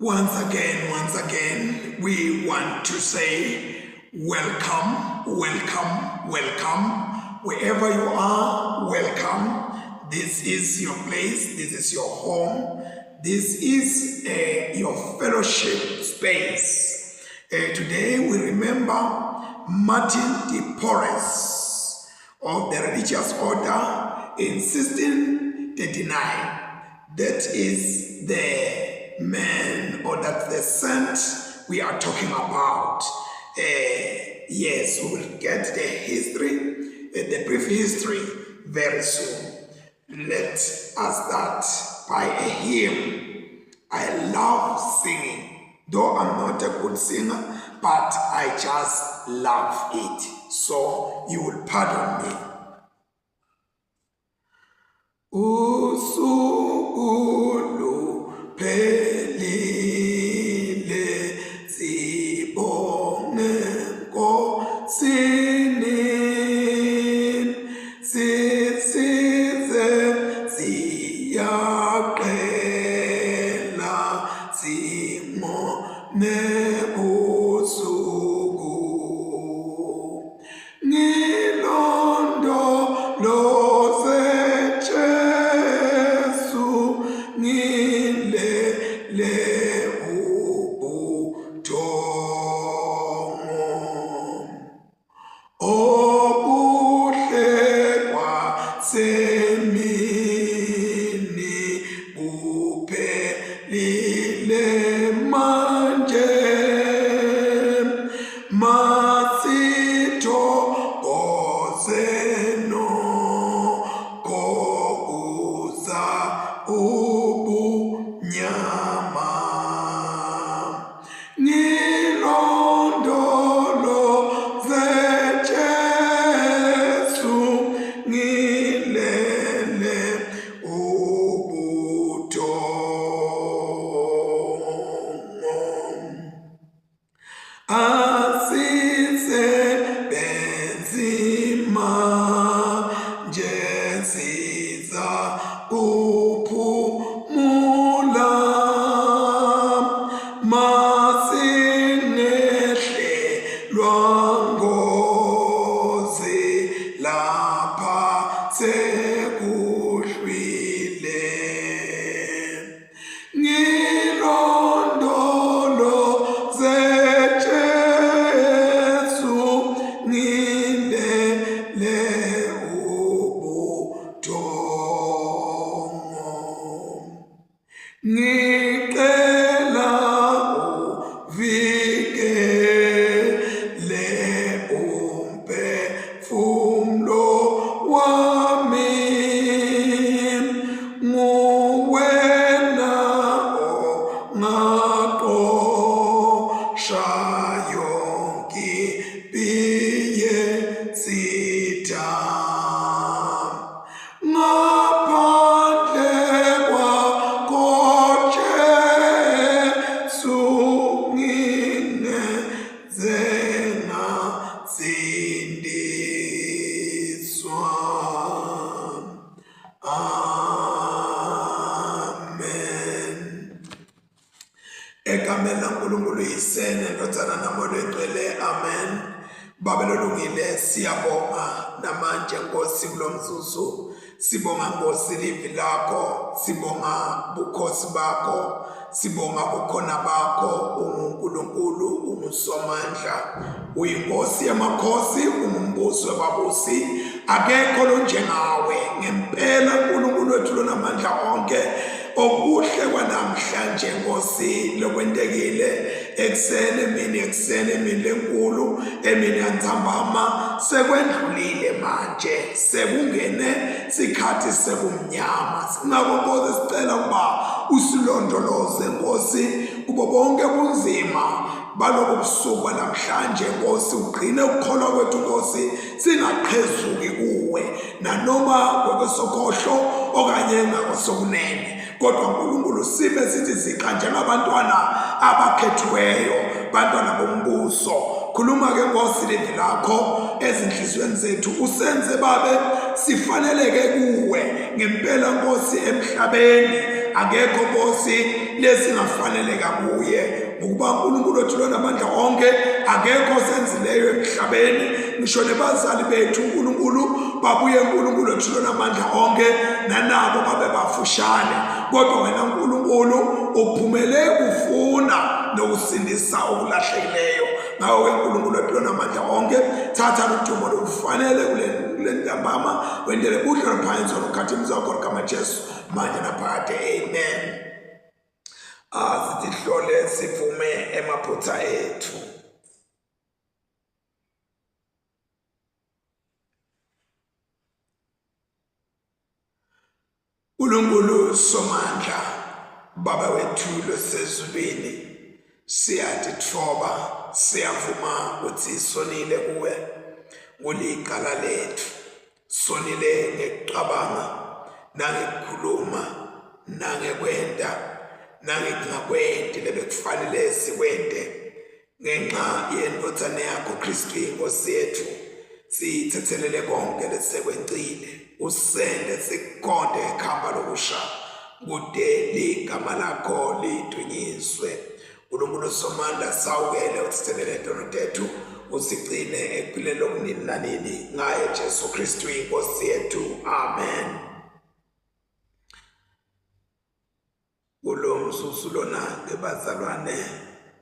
Once again, we want to say welcome, welcome, welcome. Wherever you are, welcome. This is your place, this is your home, this is your fellowship space. Today we remember Martin de Porres of the religious order in 1639. That is the man, or that's the saint we are talking about. Yes, we will get the history, the brief history very soon. Let us start by a hymn. I love singing, though I'm not a good singer, but I just love it. So you will pardon me. Amen. Babelolungile siyabonga namanje Nkosi kulomzuzu, sibonga Nkosi livi lakho, sibonga bukhosi bakho, sibonga bukhona bakho, uNkulunkulu umusomandla, uyinkosi yamakhosi, umumbusi wababusi, akekho lo njengawe. Ngempela uNkulunkulu wethu lonamandla onke, okuhle kwanamhlanje Nkosi lokwendekile eksene emini lenkulu, emini yantsambama sekwendlulile manje, sekungene sikhathi sekumnyama. Singakho Nkosi sicela ukuba usilondoloze Nkosi kubo bonke bunzima balobu busuku namhlanje Nkosi, ugcine ukukholwa kwethu Nkosi, singaqhezuki kuwe nanoma ngokwesokhohlo okanye ngakwesokunene. Kodwa uNkulunkulu sibe sithi zika njengabantwana abakhethiweyo, bantwana bombuso. Khuluma ke Nkosi livi lakho ezinhlizweni zethu, usenze babe sifaneleke kuwe ngempela Nkosi. Emhlabeni akekho Nkosi lesingafaneleka kuye ngokuba uNkulunkulu othula namandla onke akekho senzileyo emhlabeni ngisho nebazali bethu uNkulunkulu babuye uNkulunkulu othula namandla onke nanabo babe bafushane kodwa wena uNkulunkulu uphumele kufuna nokusindisa okulahlekileyo ngawe uNkulunkulu othula namandla onke thatha udumo olufanele kule ntambama wendele budlo phansi olukhathini zakho ligama Jesu manje naphakade amen. Sihlole sivume emaphutha ethu. uNkulunkulu somandla baba wethu losezulwini siyatithoba siyavuma ukuthi sonile kuwe ngoliqala lethu sonile ngekucabanga nangekhuluma nangekwenda nangekungakwenti lebekufanele sikwente ngenxa yendothane yakho Kristu inkosi yethu sithethelele konke lesekwencile usende sikonde ekhamba lokusha kude ligama lakho lidunyiswe. uNkulunkulu somandla sawukele uthethelele izono zethu usigcine ekuphileni lokunini nanini ngaye Jesu Kristu inkosi yethu amen. Kulomzuzu lona ngebazalwane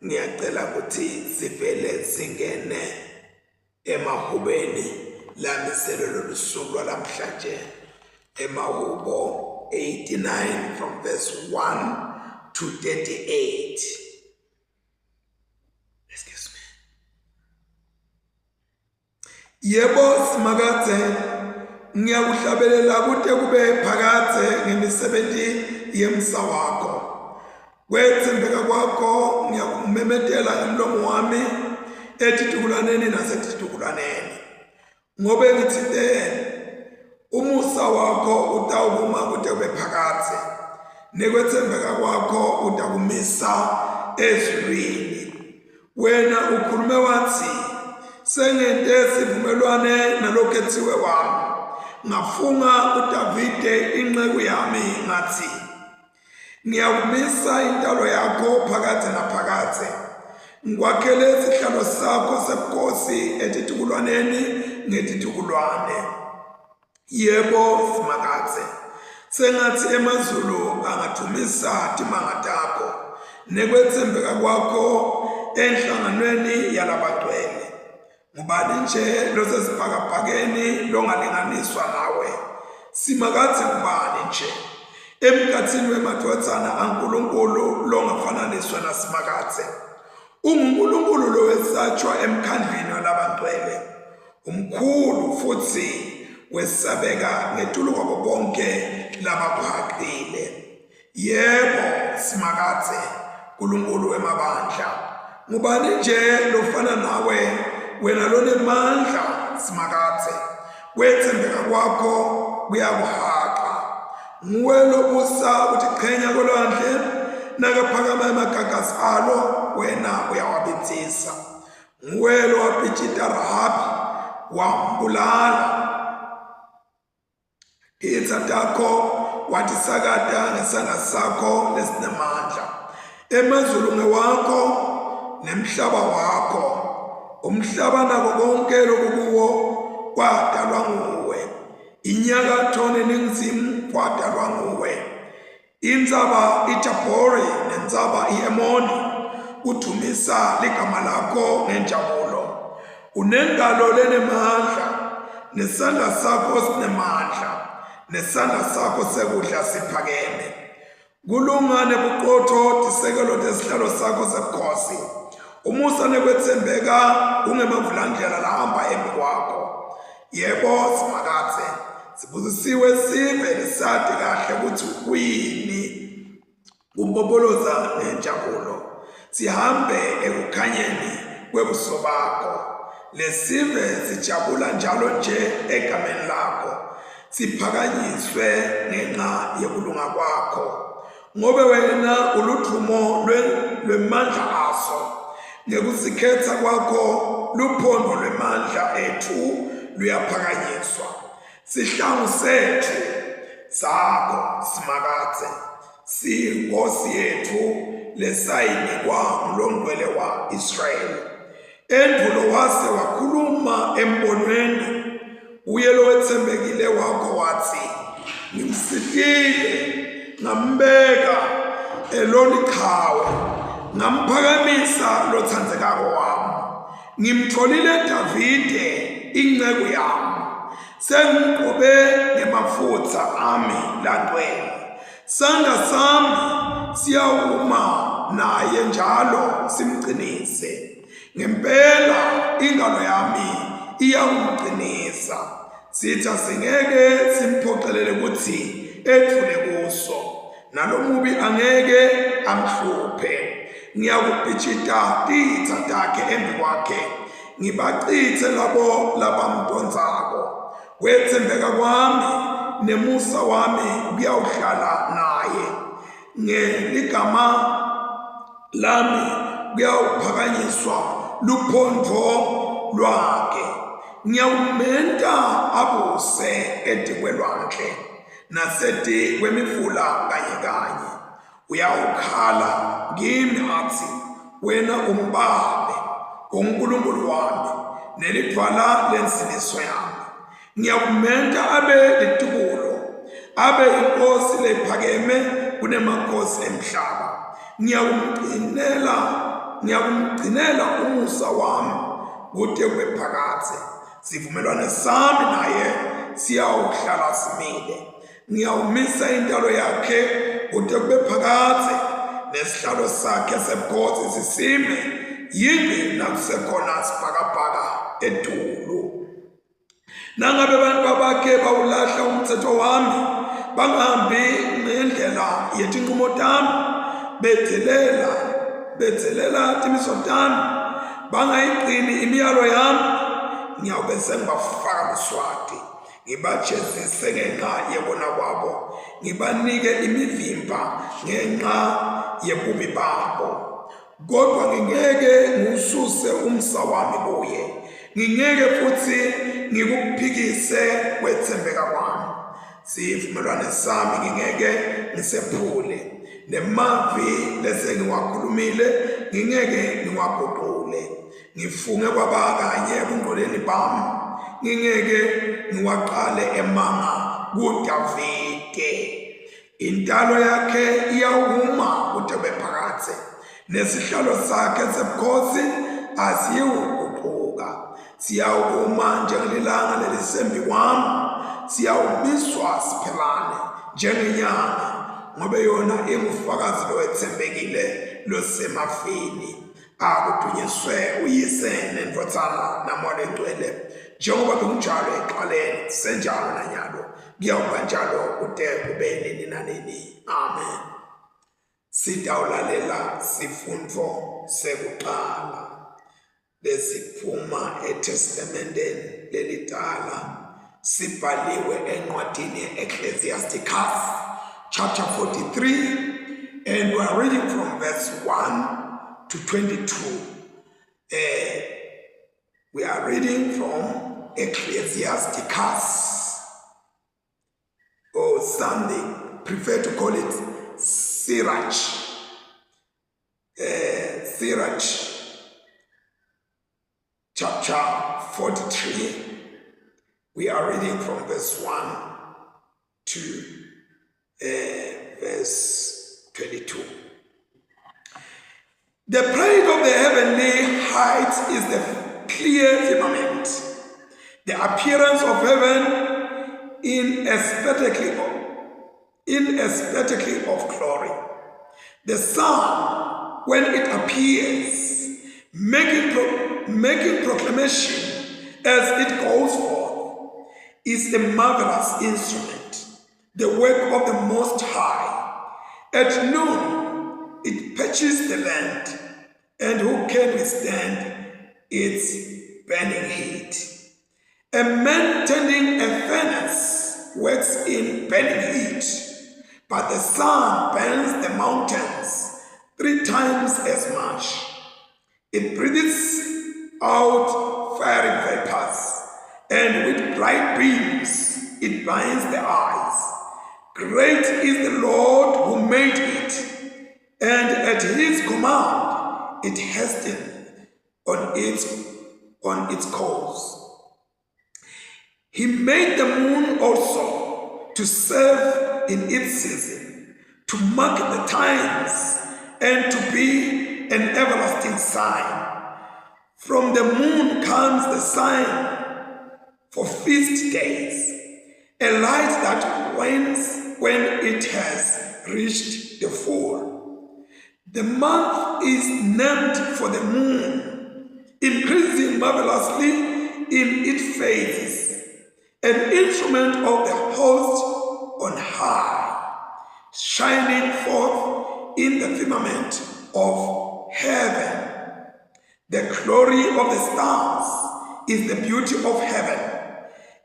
ngiyacela ukuthi sivele singene emahubeni lamiselo lolusuku lwalamhlanje emahubo 89 from verse 1 to 38. Excuse me. Yebo simakathe ngiyakuhlabelela kude kube phakathe ngemisebenzi yemsa wakho kwethembeka kwakho ngiyakumemedela ngomlomo wami etitukulaneni nasetitukulaneni ngobe ngithinte umusa wakho utawuma kude kube phakathe nekwethembeka kwakho utakumisa ezulwini. Wena ukhulume wathi sengente sivumelwane nalokhethiwe wami ngafunga uDavide inceku yami ngathi ngiyakumisa intalo yakho phakathe naphakathe ngikwakhele isihlalo sakho sebukhosi etitukulwaneni ngetitukulwane. Yebo simakathe sengathi emazulu angathumisa timanga takho nekwethembeka kwakho enhlanganweni yalabagcwele. Ngubani nje losesibhakabhakeni longalinganiswa nawe simakathe ngubani nje emkhathini wemadodana aNkulunkulu longafananiswa nasimakathe. UNkulunkulu lowesatshwa emkhandlwini walabagcwele umkhulu futhi wesabeka ngetulu kwabo bonke labaphaqile. Yebo simakathe uNkulunkulu wemabandla ngubani nje lofana nawe wena lonemandla simakathe kwethembeka kwakho kuyakuhaqa. Nguwe lobusa utiqhenya kolwandle nakaphakama emagagasi alo wena uyawabithisa. Nguwe lowapitshita Rahabi wambulala itha takho watisakata ngesandla sakho lesinamandla. Emazulu ngewakho nemhlaba wakho umhlaba nako konke lokukuwo kwadalwa nguwe. Inyakatho neningizimu kwadalwa nguwe. Inzaba iTabhori nendzaba iHemoni udumisa ligama lakho ngenjabulo. Unengalo lenemandla nesandla sakho sinemandla nesandla sakho sekudla siphakeme. Kulungane buqotho tisekelo tesihlalo sakho sebukhosi. Umusa nekwethembeka ungemavulandlela lahamba embi kwakho. Yebo simakathe sibuzisiwe sive lisadi kahle ukuthi uyini kumboboloza nenjabulo. Sihambe ekukhanyeni kwebuso bakho lesive sijabula njalo nje egameni lakho siphakanyiswe ngenxa yokulunga kwakho. Ngobe wena uludumo lwemandla aso ngekuzikhetha kwakho luphondo lwemandla ethu luyaphakanyiswa. Sihlangu sethu sakho simakathe siyinkosi yethu lesayinikwa ngulongcwele wa Israyeli. Endulo wase wakhuluma embonweni uye lo wethembekile wakho wathi, ngimsitile ngambeka eloliqhawe, ngamphakamisa lothandekako wami. Ngimtholile Davide inceku yami, sengimqobe ngemafutha ami lantwele. Sandla sami siyawuma naye njalo simqinise. Ngempela ingalo yami iyamqinisa. Sithi asingeke simphoqelele ukuthi ethule kuso, nalomubi angeke amhluphe. Ngiyakubhijida titha takhe embi kwakhe, ngibachithe labo labamdonsako. Kwethembeka kwami nemusa wami kuyawuhlala naye, ngeligama lami kuyawuphakanyiswa luphondvo lwakhe. Ngiyawumenta abuse etikwelwandle naseti kwemifula kanye kanye. Uyawukhala kimi athi, wena umbabe uNkulunkulu wami nelidwala lensiniso yami. Ngiyawumenta abe litubulo, abe inkosi lephakeme kunemakhosi emhlaba. Ngiyawumgcinela umusa wami kude kube phakade. Sivumelwano sami naye siyawuhlala simile. Ngiyawumisa intalo yakhe kude kube phakade, nesihlalo sakhe sebukhosi sisime yingqi nakusekhona sibhakabhaka edulu. Nangabe abantu bakhe bawulahla umthetho wami, bangahambi ngendlela yetinqumo tami, bethelela timiso tami, bangayiqini imiyalo yami, ngiyawube sengibafaka kuswati, ngibajezise ngenxa yebona kwabo, ngibanike imivimba ngenxa yebubi babo. Kodwa ngingeke ngiwususe umsa wami kuye, ngingeke futhi ngikuphikise kwethembeka kwami. Sivumelwano sami ngingeke ngisephule, nemavi lese ngiwakhulumile ngingeke ngiwaguqule. Ngifunge kwabakanye ebungqoleni bami, ngingeke ngiwaqale emanga kuDavide. Intalo yakhe iyawuma kude kube phakade, nesihlalo sakhe sebukhosi asiyuguquka. Siyawuma njengelilanga lelisembi kwami, siyawumiswa siphelane njengenyanga, ngoba yona ingufakazi lowethembekile losemafini. Akudunyiswe uyise nendvodzana namoya engcwele, njengoba bekunjalo ekuqaleni, senjalo nanyalo, kuyawuba njalo kude kube nini nanini. Amen. Sitawulalela sifundo sekuqala lesiphuma eTestamenteni lelidala, sibhaliwe encwadini ye-Ecclesiasticus chapter 43, and we are reading from verse 1 to 22. We are reading from Ecclesiasticus, or some prefer to call it Sirach. Sirach chapter 43. We are reading from verse 1 to verse 22. The pride of the heavenly heights is the clear firmament, the appearance of heaven in a spectacle of glory. The sun, when it appears, making proclamation as it goes forth, is a marvelous instrument, the work of the Most High. At noon, it patches the land, and who can withstand its burning heat? A man tending a furnace works in burning heat, but the sun burns the mountains 3 times as much. It breathes out fiery vapors, and with bright beams it blinds the eyes. Great is the Lord who made it, and at his command it hastened on its course. He made the moon also to serve in its season, to mark the times, and to be an everlasting sign. From the moon comes the sign for feast days, a light that wanes when it has reached the full. The month is named for the moon, increasing marvelously in its phases, an instrument of the host on high, shining forth in the firmament of heaven. The glory of the stars is the beauty of heaven,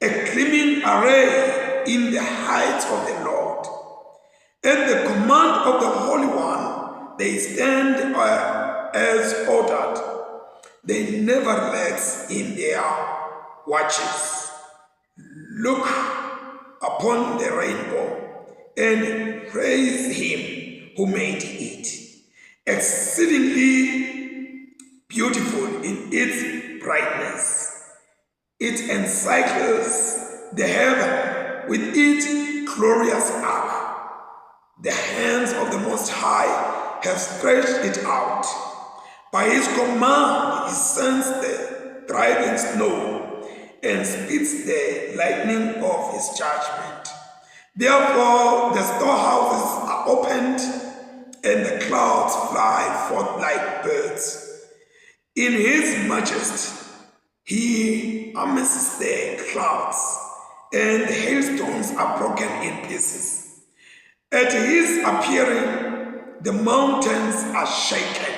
a gleaming array in the heights of the Lord. At the command of the Holy One, they stand as ordered. They never relax in their watches. Look upon the rainbow and praise him who made it, exceedingly beautiful in its brightness. It encircles the heaven with its glorious arc. The hands of the Most High have stretched it out. By his command he sends the driving snow and speeds the lightning of his judgment. Therefore the storehouses are opened and the clouds fly forth like birds. In his majesty he amasses the clouds, and the hailstones are broken in pieces. At his appearing, the mountains are shaken.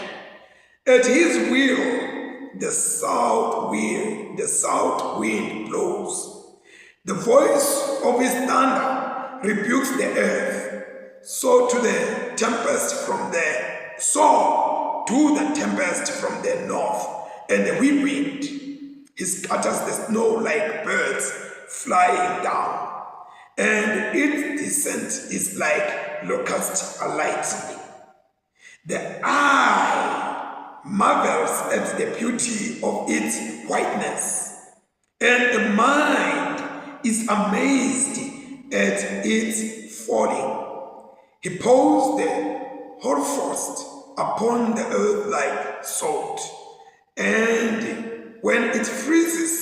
At his will, the south wind blows. The voice of his thunder rebukes the earth. So to the tempest from the north, and the wind. He scatters the snow like birds flying down, and its descent is like locusts alighting. The eye marvels at the beauty of its whiteness, and the mind is amazed at its falling. He pours the hoarfrost upon the earth like salt, and when it freezes,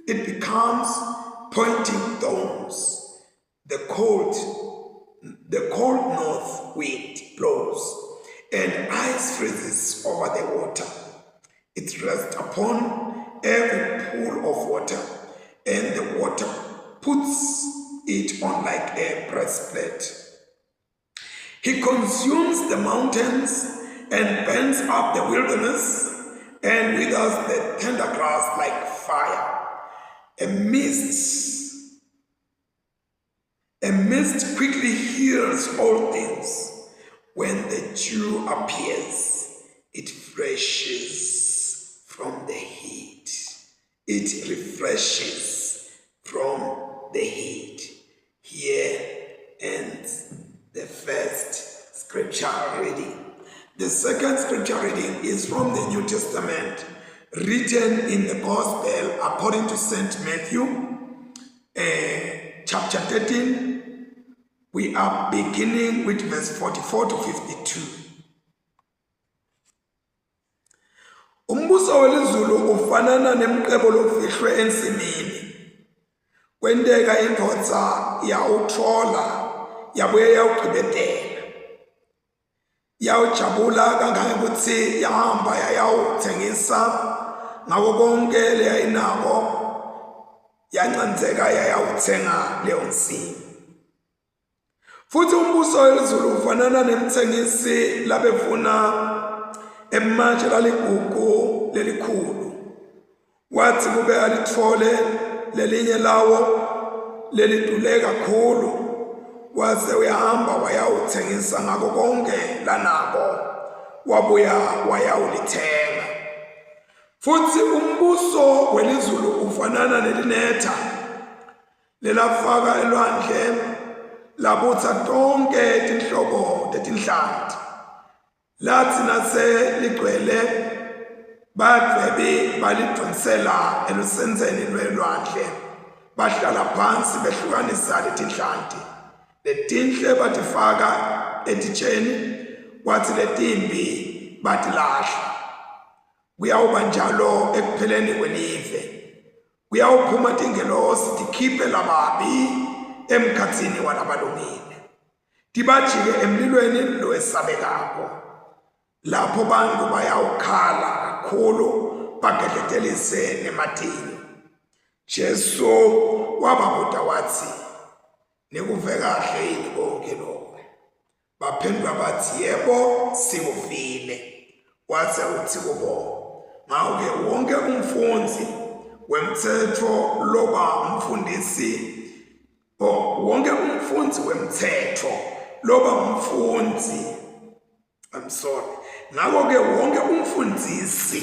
it becomes pointing thorns. The cold north wind blows, and ice freezes over the water. It rests upon every pool of water, and the water puts it on like a breastplate. He consumes the mountains and burns up the wilderness, and withers the tender grass like fire. A mist quickly heals all things. When the dew appears, it refreshes from the heat. Here ends the first scripture reading. The second scripture reading is from the New Testament, written in the Gospel according to St. Matthew, chapter 13. We are beginning with verse 44 to 52. Umbuso welizulu ufanana nemqebo lofihlwe ensimini. Kwenteka indodza yawuthola yabuye yawugqibetela. Yawujabula kangangokuthi yahamba yayawuthengisa ngako konke leyayinako, yancanceka yayawuthenga leyo nsimi. Futhi umbuso welizulu ufanana nemthengisi labefuna ematshe laligugu lelikhulu. Wathi kube alithole lelinye lawo lelidule kakhulu, waze uyahamba wayawuthengisa ngako konke lanako, wabuya wayawulithenga. Futhi umbuso welizulu ufanana nelinetha lelafaka elwandle labutsa tonke tinhlobo tetinhlanti lathi nase ligcwele badwebi balidonsela elusenzeni lwelwandle bahlala phansi behlukanisa letinhlanti letinhle batifaka etitsheni kwathi letimbi batilahla kuyawuba njalo ekupheleni kwelive kuyawuphuma tingelosi tikhiphe lababi emkhathini walabalungile tibajike emlilweni lowesabekako lapho bantu bayawukhala kakhulu bagedletelise nematini. Jesu wababuza wathi nikuve kahle yini konke lokho baphendula bathi yebo sikuvile wathi uthi kubo ngakho wonke umfundisi wemthetho loba umfundisi wonke umfundisi wemthetho loba umfundisi ngakho-ke wonke umfundisi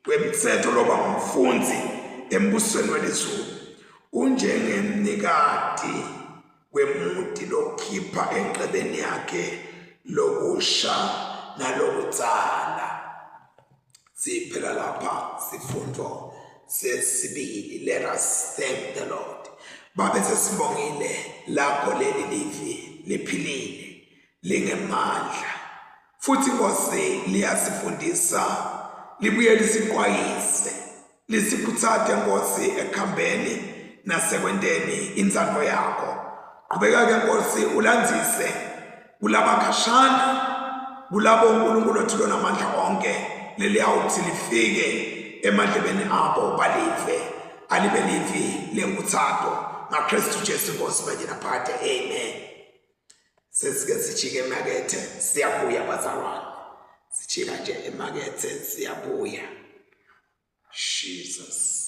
wemthetho loba umfundisi embusweni welizulu unjengemnikati wemuti lokhipha enqebeni yakhe lokusha nalokutsala. Siphela lapha sifundo sesibili. Let us thank the Lord. Babe sesibongile lapho leli livi liphilile lingemandla futhi Nkosi liyasifundisa libuye lisiqwayise lisikhuthathe Nkosi ekhambeni nasekwenteni inzalo yakho. Qhubeka ke Nkosi ulandzise kulabakhashana kulabo uNkulunkulu othilo namandla onke leliyawuthi lifike emadlebeni abo balive alibe livi lenkuthato ngaKristu Jesu Nkosi manje naphakade. Amen. Sesike sijike emakethe siyabuya bazalwane sijika nje emakethe siyabuya. Jesus.